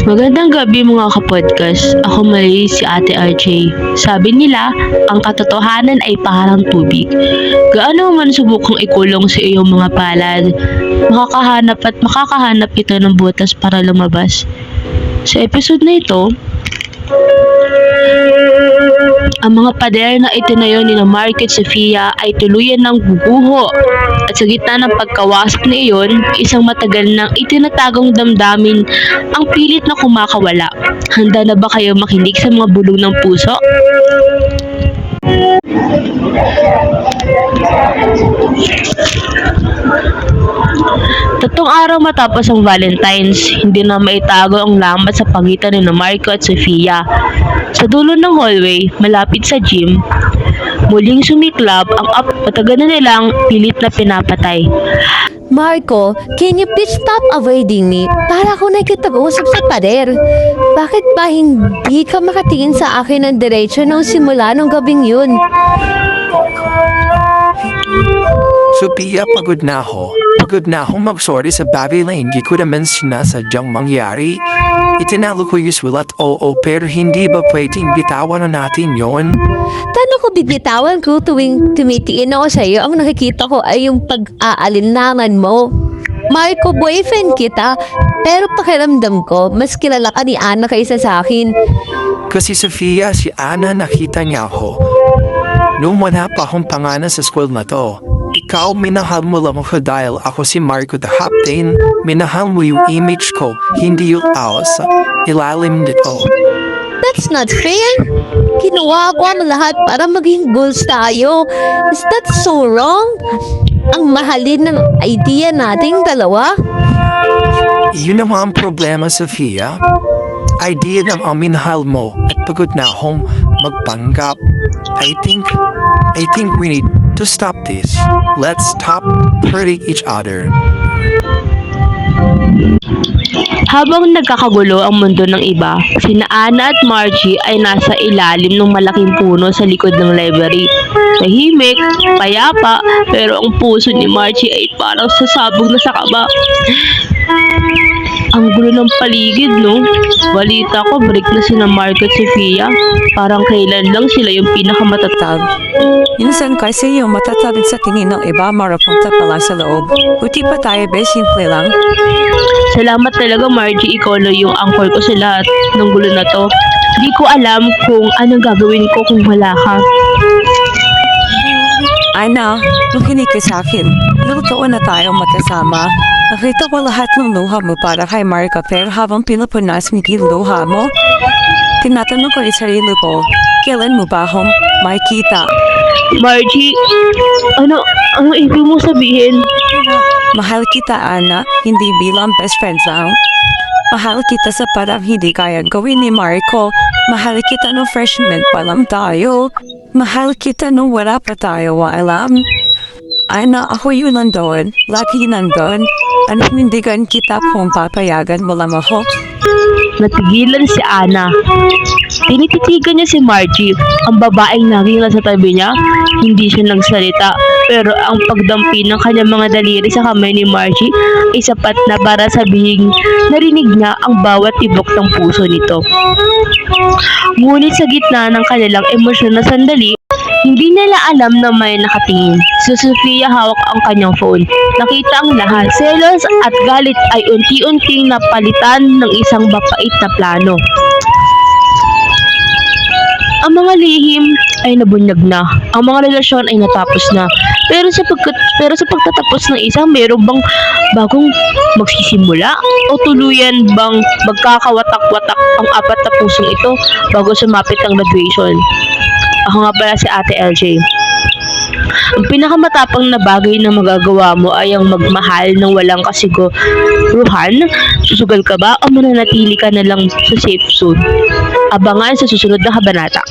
Magandang gabi mga kapodcast. Ako mali si Ate RJ. Sabi nila, ang katotohanan ay parang tubig. Gaano man subukang ikulong sa iyong mga palad, makakahanap ito ng butas para lumabas. Sa episode na ito, ang mga pader na itinayo ni Marco at Sofia ay tuluyan ng guguho at sa gitna ng pagkawasak na iyon, isang matagal nang itinatagong damdamin ang pilit na kumakawala. Handa na ba kayo makinig sa mga bulong ng puso? Tatlong araw matapos ang Valentine's, hindi na maitago ang lamat sa pagitan ni Marco at Sofia. Sa dulo ng hallway, malapit sa gym, muling sumiklab ang matagal na nilang pilit na pinapatay. Marco, can you please stop avoiding me? Para ako nakikipag-usap sa pader. Bakit ba hindi ka makatingin sa akin ng diretso nung simula nung gabing yun? Sophia, pagod na ako. Pagod na akong mag-sorry sa Babylon. Hindi ko naman sinasadyang mangyari. Itinalo ko yung sulat, oo, pero hindi ba pwedeng bitawan na natin yon? Paano ko bibitawan ko tuwing tumitiin ako sa iyo? Ang nakikita ko ay yung pag-aalinlangan mo. Marco, boyfriend kita, pero pakiramdam ko, mas kilala ka ni Ana kaysa sa akin. Kasi Sophia, si Ana nakita niya ako. Nung wala pa akong pangalan sa school na to. Ikaw, minahal mo lang ako dahil ako si Marco the Captain. Minahal mo yung image ko, hindi yung tao sa ilalim nito. That's not fair. Ginawa ko ang lahat para maging goals tayo. Is that so wrong? Ang mahalin ng idea nating dalawa? Yun naman ang problema, Sophia. Idea ng minahal mo at pagod na akong magpanggap. I think we need to stop this. Let's stop hurting each other. Habang nagkakagulo ang mundo ng iba, sina Ana at Margie ay nasa ilalim ng malaking puno sa likod ng library. Tahimik, payapa, pero ang puso ni Margie ay parang sasabog na sa kaba. Ang gulo ng paligid, no? Balita ko, break na sina Marco at Sofia. Parang kailan lang sila yung pinakamatatag. Minsan kasi yung matatawid sa tingin ng iba marapunta pala sa loob. Buti pa tayo, simple lang. Salamat talaga, Margie. Ikaw na yung anchor ko sa lahat ng gulo na to. Hindi ko alam kung anong gagawin ko kung wala ka. Ana, makinig ka sa akin. Ilang taon na tayo magkasama. Nakita ko lahat ng luha mo para kay Marco, pero habang pinapunas mo yung luha mo, tinatanong ko yung sarili ko, kailan mo ba akong makikita? Margie, ano ibig mo sabihin? Mahal kita, Ana, hindi bilang best friends lang. Mahal kita sa parang hindi kaya gawin ni Marco. Mahal kita nung freshman pa lang tayo. Mahal kita nung wala pa tayo alam. Ana, ako yun nandun. Lagi nandun. Nanindigan kita kung papayagan mo lang ako. Natigilan si Ana. Tinititigan niya si Margie. Ang babaeng naging nasa tabi niya, hindi siya nagsalita. Pero ang pagdampi ng kanyang mga daliri sa kamay ni Margie ay sapat na para sabihin narinig niya ang bawat tibok ng puso nito. Ngunit sa gitna ng kanilang emosyon na sandali, hindi nila alam na may nakatingin. Si Sofia hawak ang kanyang phone. Nakita ang lahat. Selos at galit ay unti-unting napalitan ng isang mapait na plano. Ang mga lihim ay nabunyag na. Ang mga relasyon ay natapos na. Pero sa pagtatapos ng isa, mayroon bang bagong magsisimula? O tuluyan bang magkakawatak-watak ang apat na pusong ito bago sumapit ang graduation? Ako nga pala si Ate LJ. Ang pinakamatapang na bagay na magagawa mo ay ang magmahal ng walang kasiguruhan. Susugal ka ba o mananatili ka na lang sa safe zone? Abangan sa susunod na kabanata.